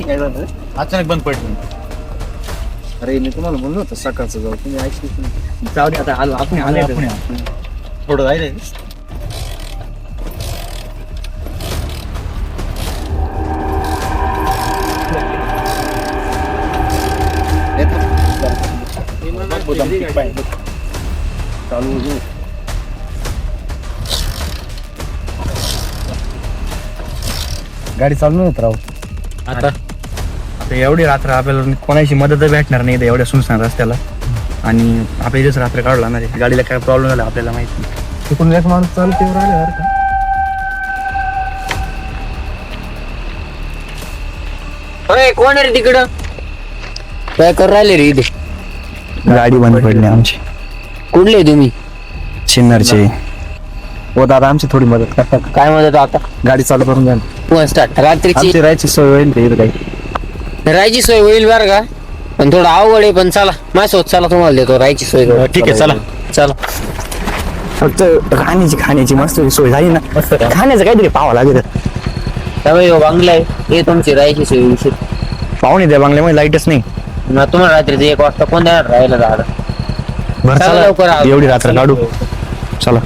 काय झालं अचानक बंद पडलं. अरे मी तुम्हाला म्हणलं होतं सकाळचं जाऊ तुम्ही ऐकलीच नाही. जाऊ दे आता आलो आपण आले थोडं राहिले. चालू गाडी चालू नाही होत राव. आता आता एवढी रात्र आपल्याला कोणाची मदत भेटणार नाही एवढ्या सुनसान रस्त्याला आणि आपल्या इथेच रात्र काढू लागणार आहे. गाडीला काय प्रॉब्लेम झाला आपल्याला माहिती नाही. तिकडून एक माणूस चालू तेव्हा राहिला बरं का. कोण रे तिकडं काय करू राहिले रे इथे? गाडी बंद पडली आमची कुठले तुम्ही? चिन्नरची. हो दादा आमची थोडी मदत करता का? काय मदत आता? गाडी चालू करून द्या ना. कोण स्टार्ट रात्रीची आमची राहायची सोय होईल ते इथं काही. राहायची सोय होईल बरं का पण थोडं अवघड आहे पण चला माझ्यासोबत चला तुम्हाला देतो राहायची सोय करू. ठीक आहे चला. चला फक्त खाण्याची मस्त सोय झाली ना खाण्याचं काहीतरी पाहावं लागेल. त्यामुळे बांगला आहे हे तुमची राहायची सोय विषय पाहुणे त्या बंगल्यामध्ये लाईटच नाही. तुम्हाला रात्रीचं 1 वाजता कोण देणार राहायला झालं? बरं चला चला लवकर एवढी रात्र काढू चला.